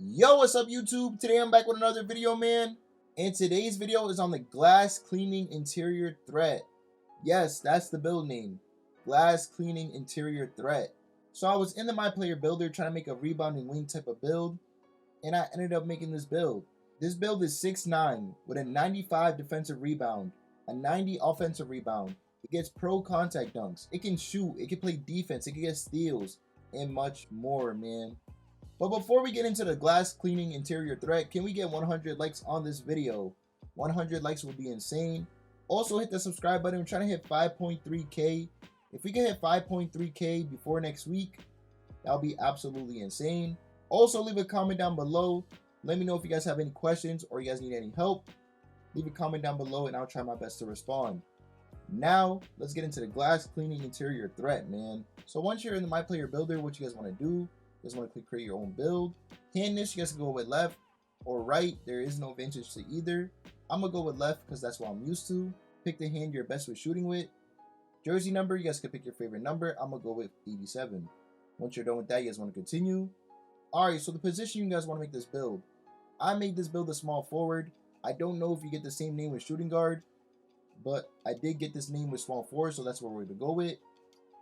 Yo, what's up YouTube? Today I'm back with another video, man. And today's video is on the glass cleaning interior threat. Yes, that's the build name. Glass cleaning interior threat. So I was in the My Player Builder trying to make a rebounding wing type of build, and I ended up making this build. This build is 6'9" with a 95 defensive rebound, a 90 offensive rebound. It gets pro contact dunks. It can shoot, it can play defense, it can get steals, and much more, man. But before we get into the glass cleaning interior threat, can we get 100 likes on this video? 100 likes would be insane. Also hit the subscribe button. We're trying to hit 5.3k. If we can hit 5.3k before next week, that'll be absolutely insane. Also leave a comment down below. Let me know if you guys have any questions or you guys need any help. Leave a comment down below and I'll try my best to respond. Now let's get into the glass cleaning interior threat, man. So once you're in the My Player Builder, what you guys want to do, you guys want to click create your own build. Hand this, you guys can go with left or right. There is no advantage to either. I'm gonna go with left because that's what I'm used to. Pick the hand you're best with shooting with. Jersey number, you guys can pick your favorite number. I'm gonna go with 87. Once you're done with that, you guys want to continue. Alright, so the position you guys want to make this build. I made this build a small forward. I don't know if you get the same name with shooting guard, but I did get this name with small forward, so that's what we're gonna go with.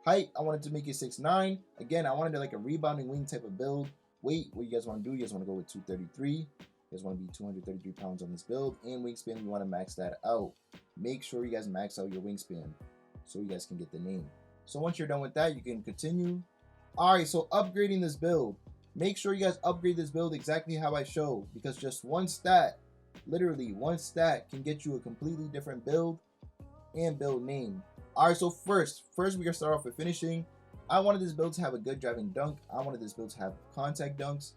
Height, I wanted to make it 6'9". Again, I wanted like a rebounding wing type of build. Weight, what you guys want to do, you guys want to go with 233. You guys want to be 233 pounds on this build. And wingspan, you want to max that out. Make sure you guys max out your wingspan so you guys can get the name. So once you're done with that, you can continue. Alright, so upgrading this build. Make sure you guys upgrade this build exactly how I show, because just one stat, literally one stat, can get you a completely different build and build name. Alright, so first we're gonna start off with finishing. I wanted this build to have a good driving dunk. I wanted this build to have contact dunks,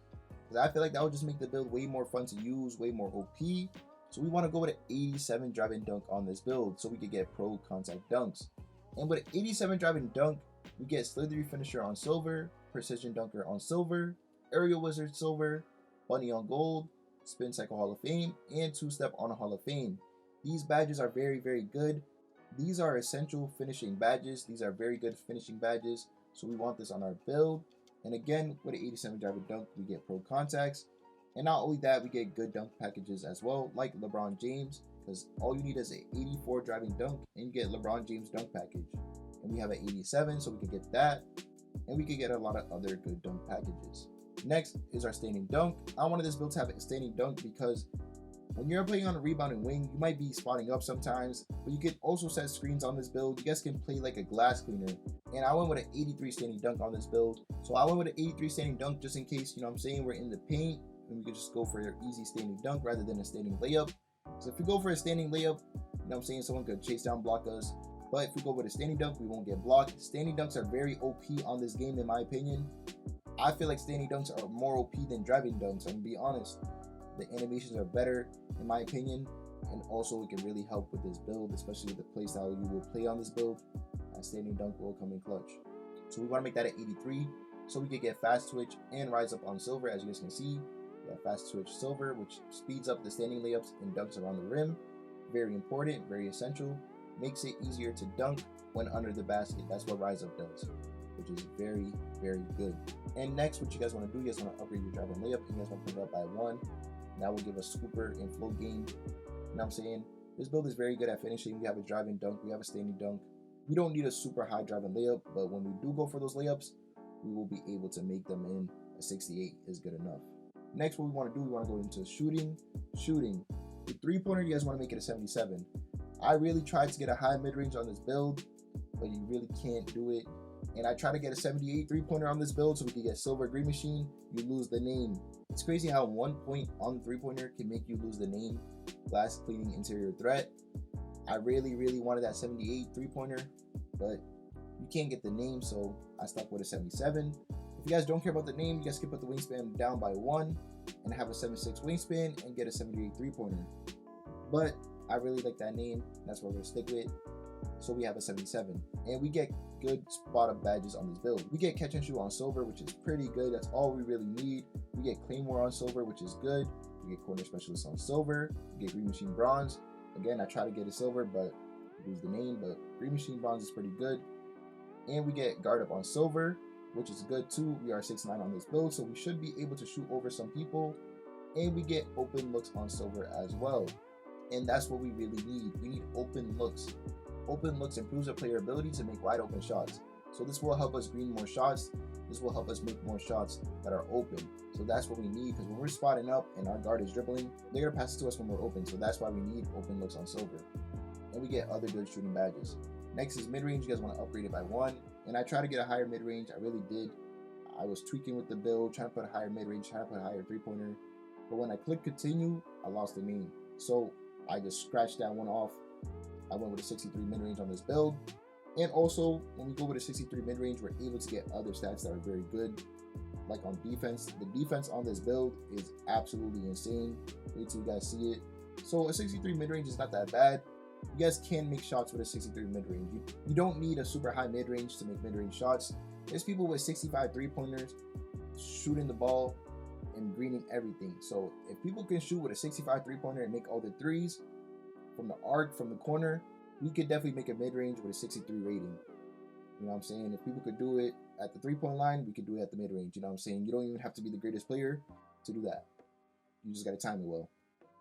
because I feel like that would just make the build way more fun to use, way more OP. So we want to go with an 87 driving dunk on this build so we could get pro contact dunks. And with an 87 driving dunk, we get slithery finisher on silver, precision dunker on silver, aerial wizard silver, bunny on gold, spin cycle hall of fame, and two-step on a hall of fame. These badges are very, very good. These are essential finishing badges. These are very good finishing badges. So we want this on our build. And again, with an 87 driving dunk, we get pro contacts. And not only that, we get good dunk packages as well, like LeBron James, because all you need is an 84 driving dunk and you get LeBron James dunk package. And we have an 87, so we can get that. And we can get a lot of other good dunk packages. Next is our standing dunk. I wanted this build to have a standing dunk because when you're playing on a rebounding wing, you might be spotting up sometimes, but you can also set screens on this build. You guys can play like a glass cleaner. And I went with an 83 standing dunk on this build. So I went with an 83 standing dunk just in case, you know what I'm saying, we're in the paint and we could just go for an easy standing dunk rather than a standing layup. So if we go for a standing layup, you know what I'm saying, someone could chase down, block us. But if we go with a standing dunk, we won't get blocked. Standing dunks are very OP on this game in my opinion. I feel like standing dunks are more OP than driving dunks, I'm gonna be honest. The animations are better in my opinion, and also it can really help with this build, especially with the playstyle you will play on this build. A standing dunk will come in clutch. So we want to make that at 83 so we can get fast twitch and rise up on silver. As you guys can see, we have fast twitch silver, which speeds up the standing layups and dunks around the rim. Very important, very essential. Makes it easier to dunk when under the basket. That's what rise up does, which is very, very good. And next, what you guys want to do, you guys want to upgrade your driving layup, and you guys want to put it up by 1. That will give us scooper and float game. You know what I'm saying? This build is very good at finishing. We have a driving dunk, we have a standing dunk. We don't need a super high driving layup, but when we do go for those layups, we will be able to make them in. A 68 is good enough. Next, what we want to do, we want to go into shooting. The three-pointer, you guys want to make it a 77. I really tried to get a high mid-range on this build, but you really can't do it. And I try to get a 78 three-pointer on this build so we can get silver green machine. You lose the name. It's crazy how 1 point on the three-pointer can make you lose the name. Glass cleaning interior threat. I really wanted that 78 three-pointer, but you can't get the name, so I stuck with a 77. If you guys don't care about the name, you guys can put the wingspan down by 1 and have a 76 wingspan and get a 78 three-pointer. But I really like that name. That's what we're gonna stick with. So we have a 77, and we get good spot up badges on this build. We get catch and shoot on silver, which is pretty good. That's all we really need. We get claymore on silver, which is good. We get corner specialist on silver. We get green machine bronze. Again, I try to get a silver, but lose the name. But green machine bronze is pretty good. And we get guard up on silver. which is good too. We are 6'9" on this build, so we should be able to shoot over some people, and we get open looks on silver as well. And that's what we really need. We need open looks. Open looks improves our player ability to make wide open shots. So this will help us green more shots. This will help us make more shots that are open. So that's what we need, because when we're spotting up and our guard is dribbling, they're gonna pass it to us when we're open. So that's why we need open looks on silver. And we get other good shooting badges. Next is mid-range. You guys want to upgrade it by 1. And I try to get a higher mid-range. I really did. I was tweaking with the build, trying to put a higher mid-range, trying to put a higher three-pointer. But when I clicked continue, I lost the name. So I just scratched that one off. I went with a 63 mid-range on this build. And also, when we go with a 63 mid-range, we're able to get other stats that are very good. Like on defense. The defense on this build is absolutely insane. Wait till you guys see it. So a 63 mid-range is not that bad. You guys can make shots with a 63 mid-range. You don't need a super high mid-range to make mid-range shots. There's people with 65 three-pointers shooting the ball and greening everything. So if people can shoot with a 65 three-pointer and make all the threes from the arc, from the corner, we could definitely make a mid-range with a 63 rating. You know what I'm saying? If people could do it at the three-point line, we could do it at the mid-range. You know what I'm saying? You don't even have to be the greatest player to do that. You just got to time it well,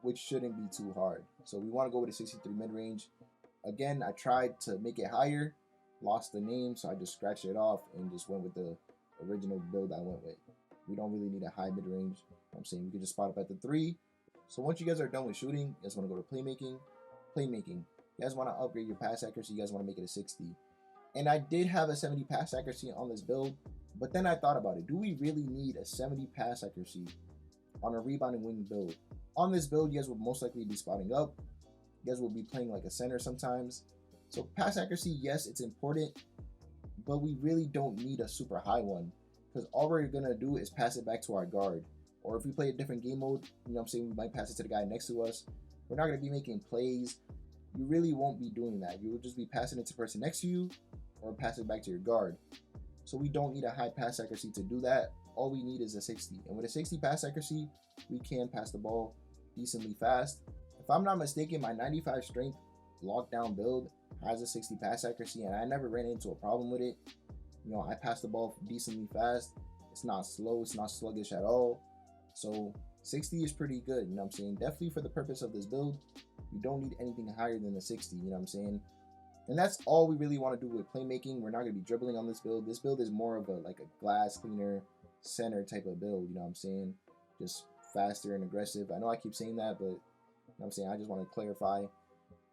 which shouldn't be too hard. So we want to go with a 63 mid-range. Again, I tried to make it higher, lost the name, so I just scratched it off and just went with the original build I went with. We don't really need a high mid-range. I'm saying we can just spot up at the 3. So once you guys are done with shooting, you guys want to go to playmaking. Playmaking. You guys want to upgrade your pass accuracy. You guys want to make it a 60. And I did have a 70 pass accuracy on this build, but then I thought about it. Do we really need a 70 pass accuracy on a rebounding wing build? On this build, you guys will most likely be spotting up. You guys will be playing like a center sometimes. So pass accuracy, yes, it's important, but we really don't need a super high one, because all we're going to do is pass it back to our guard. Or if we play a different game mode, you know what I'm saying, we might pass it to the guy next to us. We're not going to be making plays. You really won't be doing that. You will just be passing it to the person next to you or pass it back to your guard. So we don't need a high pass accuracy to do that. All we need is a 60. And with a 60 pass accuracy, we can pass the ball decently fast. If I'm not mistaken, my 95 strength lockdown build has a 60 pass accuracy, and I never ran into a problem with it. You know, I pass the ball decently fast. It's not slow. It's not sluggish at all. So 60 is pretty good. You know what I'm saying? Definitely for the purpose of this build, you don't need anything higher than a 60. You know what I'm saying? And that's all we really want to do with playmaking. We're not going to be dribbling on this build. This build is more of a like a glass cleaner center type of build. You know what I'm saying? Just faster and aggressive. I know I keep saying that, but you know what I'm saying, I just want to clarify,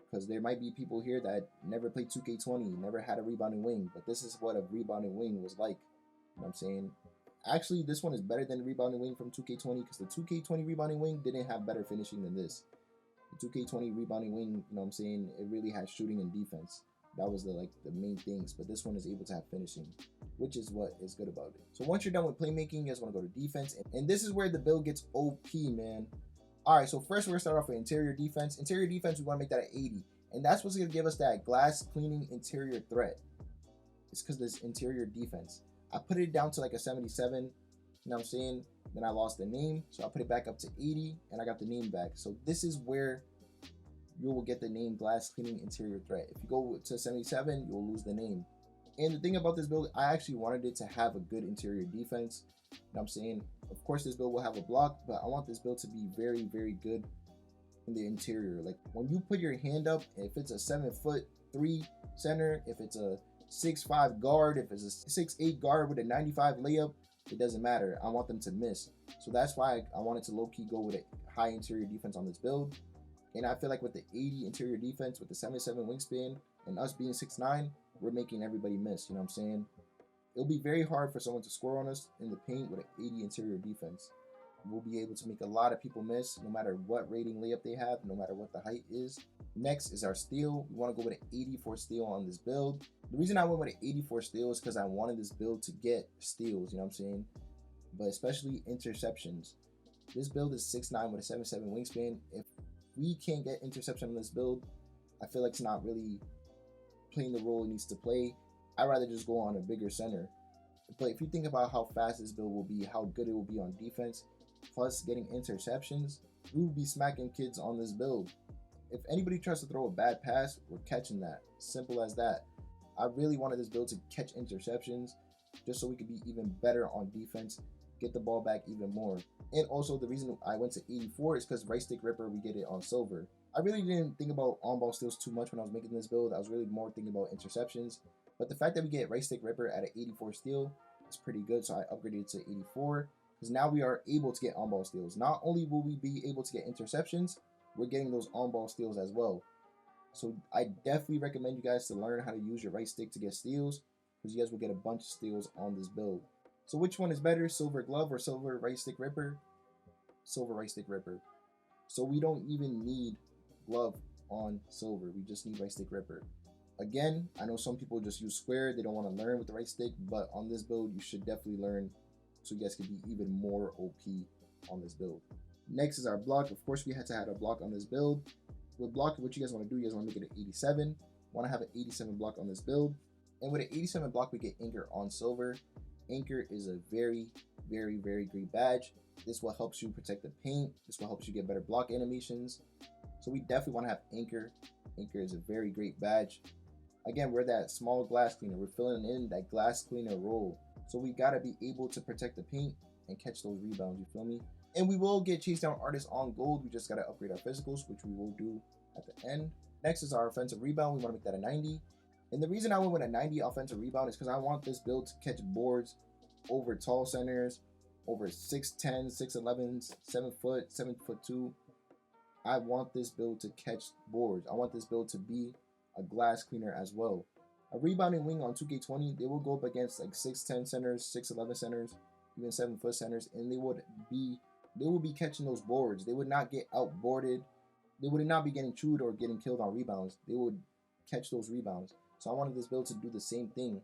because there might be people here that never played 2K20, never had a rebounding wing, but this is what a rebounding wing was like. You know what I'm saying? Actually, this one is better than the rebounding wing from 2K20, because the 2K20 rebounding wing didn't have better finishing than this. The 2K20 rebounding wing, you know what I'm saying, it really has shooting and defense. That was the main things, but this one is able to have finishing, which is what is good about it. So once you're done with playmaking, you guys want to go to defense, and this is where the build gets OP, man. All right, so first we're gonna start off with interior defense. Interior defense, we want to make that at 80, and that's what's gonna give us that glass cleaning interior threat. It's because this interior defense. I put it down to like a 77, you know what I'm saying? Then I lost the name, so I put it back up to 80, and I got the name back. So this is where you will get the name glass cleaning interior threat. If you go to 77, you'll lose the name. And the thing about this build, I actually wanted it to have a good interior defense. You know what I'm saying? Of course, this build will have a block, but I want this build to be very, very good in the interior. Like when you put your hand up, if it's a 7'3" center, if it's a 6'5" guard, if it's a 6'8" guard with a 95 layup, it doesn't matter. I want them to miss. So that's why I wanted to low-key go with a high interior defense on this build. And I feel like with the 80 interior defense, with the 77 wingspan, and us being 6'9", we're making everybody miss. You know what I'm saying? It'll be very hard for someone to score on us in the paint with an 80 interior defense. We'll be able to make a lot of people miss, no matter what rating layup they have, no matter what the height is. Next is our steal. We want to go with an 84 steal on this build. The reason I went with an 84 steal is because I wanted this build to get steals, you know what I'm saying? But especially interceptions. This build is 6'9" with a 7'7" wingspan. If we can't get interception on this build, I feel like it's not really playing the role it needs to play. I'd rather just go on a bigger center. But if you think about how fast this build will be, how good it will be on defense, plus getting interceptions, we will be smacking kids on this build. If anybody tries to throw a bad pass, we're catching that. Simple as that. I really wanted this build to catch interceptions, just so we could be even better on defense, get the ball back even more. And also the reason I went to 84 is because right stick ripper, we get it on silver. I really didn't think about on-ball steals too much when I was making this build. I was really more thinking about interceptions. But the fact that we get right stick ripper at an 84 steal is pretty good, so I upgraded it to 84. Because now we are able to get on-ball steals. Not only will we be able to get interceptions, we're getting those on-ball steals as well. So I definitely recommend you guys to learn how to use your right stick to get steals, because you guys will get a bunch of steals on this build. So which one is better, silver glove or silver right stick ripper? Silver right stick ripper. So we don't even need glove on silver, we just need right stick ripper. Again, I know some people just use square, they don't want to learn with the right stick, but on this build you should definitely learn so you guys can be even more OP on this build. Next is our block. Of course we had to have a block on this build. With block, what you guys want to do, you guys want to make it an 87. Want to have an 87 block on this build. And with an 87 block, we get anchor on silver. Anchor is a very great badge. This will help you protect the paint. This will help you get better block animations. So we definitely want to have anchor. Anchor is a very great badge. Again, we're that small glass cleaner. We're filling in that glass cleaner role. So we gotta be able to protect the paint and catch those rebounds, you feel me? And we will get chase down artists on gold. We just gotta upgrade our physicals, which we will do at the end. Next is our offensive rebound. We wanna make that a 90. And the reason I went with a 90 offensive rebound is because I want this build to catch boards over tall centers, over 6'10", 6'11", 7 foot, 7'2". I want this build to catch boards. I want this build to be a glass cleaner as well. A rebounding wing on 2K20, they will go up against like 6'10" centers, 6'11" centers, even 7 foot centers, and they will be catching those boards. They would not get outboarded. They would not be getting chewed or getting killed on rebounds. They would catch those rebounds. So I wanted this build to do the same thing.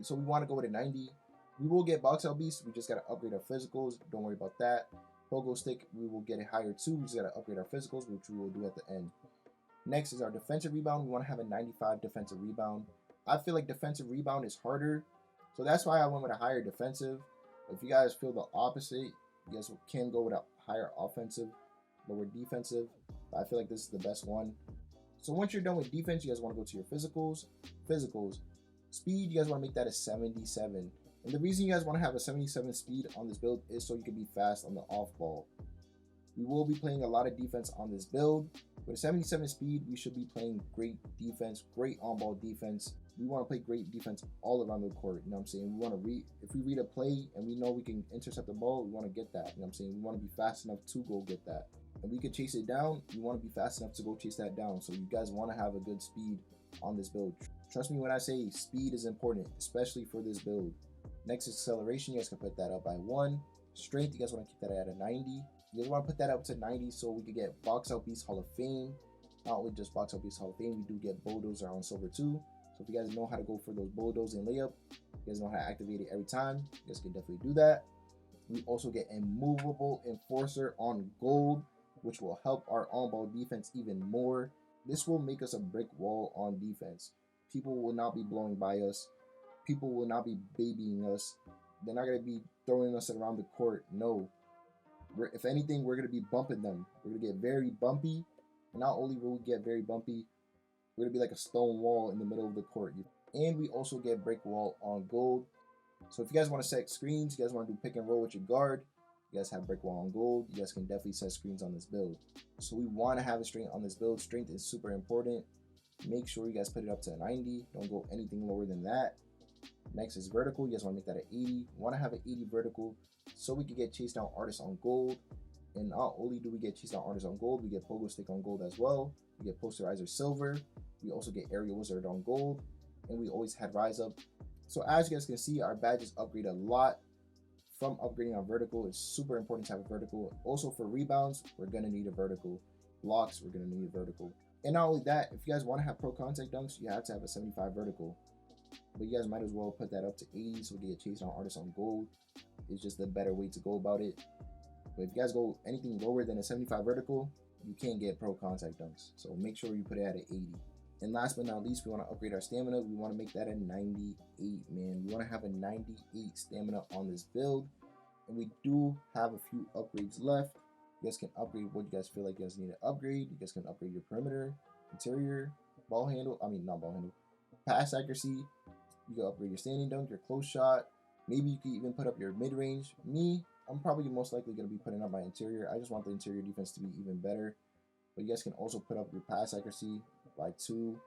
So we want to go with a 90. We will get box out beast. We just got to upgrade our physicals. Don't worry about that. Pogo stick, we will get it higher too. We just got to upgrade our physicals, which we will do at the end. Next is our defensive rebound. We want to have a 95 defensive rebound. I feel like defensive rebound is harder, so that's why I went with a higher defensive. If you guys feel the opposite, you guys can go with a higher offensive, lower defensive. But I feel like this is the best one. So once you're done with defense, you guys want to go to your physicals. Speed, you guys want to make that a 77. And the reason you guys want to have a 77 speed on this build is so you can be fast on the off ball. We will be playing a lot of defense on this build. With a 77 speed, we should be playing great defense, great on-ball defense. We want to play great defense all around the court, you know what I'm saying? We want to read, if we read a play and we know we can intercept the ball, we want to get that, you know what I'm saying? We want to be fast enough to go get that. And we can chase it down, we want to be fast enough to go chase that down. So you guys want to have a good speed on this build. Trust me when I say speed is important, especially for this build. Next is acceleration, you guys can put that up by 1. Strength, you guys want to keep that at a 90. You guys want to put that up to 90 so we can get Box Out Beast Hall of Fame. Not only just Box Out Beast Hall of Fame, we do get Bulldozer on silver too. So if you guys know how to go for those bulldozing layup, you guys know how to activate it every time, you guys can definitely do that. We also get Immovable Enforcer on gold, which will help our on-ball defense even more. This will make us a brick wall on defense. People will not be blowing by us. People will not be babying us. They're not going to be throwing us around the court. No. If anything, we're going to be bumping them. We're going to get very bumpy. And not only will we get very bumpy, we're going to be like a stone wall in the middle of the court. And we also get break wall on gold. So if you guys want to set screens, you guys want to do pick and roll with your guard, you guys have break wall on gold. You guys can definitely set screens on this build. So we want to have a strength on this build. Strength is super important. Make sure you guys put it up to a 90. Don't go anything lower than that. Next is vertical. You guys want to make that an 80. You want to have an 80 vertical so we can get chase down artists on gold. And not only do we get chase down artists on gold, we get pogo stick on gold as well. We get posterizer silver. We also get aerial wizard on gold. And we always had rise up. So as you guys can see, our badges upgrade a lot from upgrading our vertical. It's super important to have a vertical. Also for rebounds, we're going to need a vertical. Blocks, we're going to need a vertical. And not only that, if you guys want to have pro contact dunks, you have to have a 75 vertical. But you guys might as well put that up to 80 so we can get chase down artists on gold. It's just a better way to go about it. But if you guys go anything lower than a 75 vertical, you can't get pro contact dunks. So make sure you put it at an 80. And last but not least, we want to upgrade our stamina. We want to make that a 98, man. We want to have a 98 stamina on this build. And we do have a few upgrades left. You guys can upgrade what you guys feel like you guys need to upgrade. You guys can upgrade your perimeter, interior, ball handle. I mean, not ball handle. Pass accuracy. You can upgrade your standing dunk, your close shot. Maybe you can even put up your mid-range. Me, I'm probably most likely going to be putting up my interior. I just want the interior defense to be even better. But you guys can also put up your pass accuracy by 2. You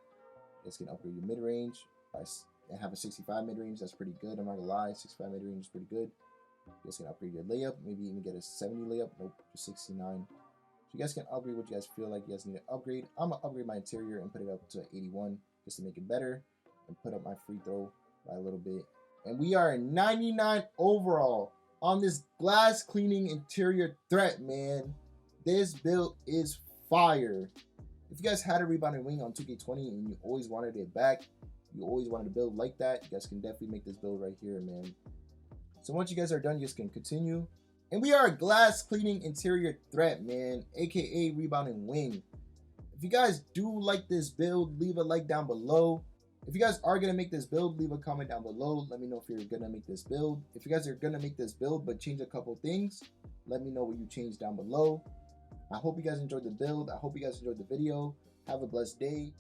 guys can upgrade your mid-range and have a 65 mid-range. That's pretty good. I'm not going to lie. 65 mid-range is pretty good. You guys can upgrade your layup. Maybe even get a 70 layup. Nope, just 69. So you guys can upgrade what you guys feel like you guys need to upgrade. I'm going to upgrade my interior and put it up to 81 just to make it better. And put up my free throw by a little bit. And we are 99 overall on this glass cleaning interior threat, man. This build is fire. If you guys had a rebounding wing on 2K20 and you always wanted it back, you always wanted to build like that, you guys can definitely make this build right here, man. So once you guys are done, you guys can continue. And we are a glass cleaning interior threat, man, aka rebounding wing. If you guys do like this build, leave a like down below. If you guys are going to make this build, leave a comment down below. Let me know if you're going to make this build. If you guys are going to make this build but change a couple things, let me know what you changed down below. I hope you guys enjoyed the build. I hope you guys enjoyed the video. Have a blessed day.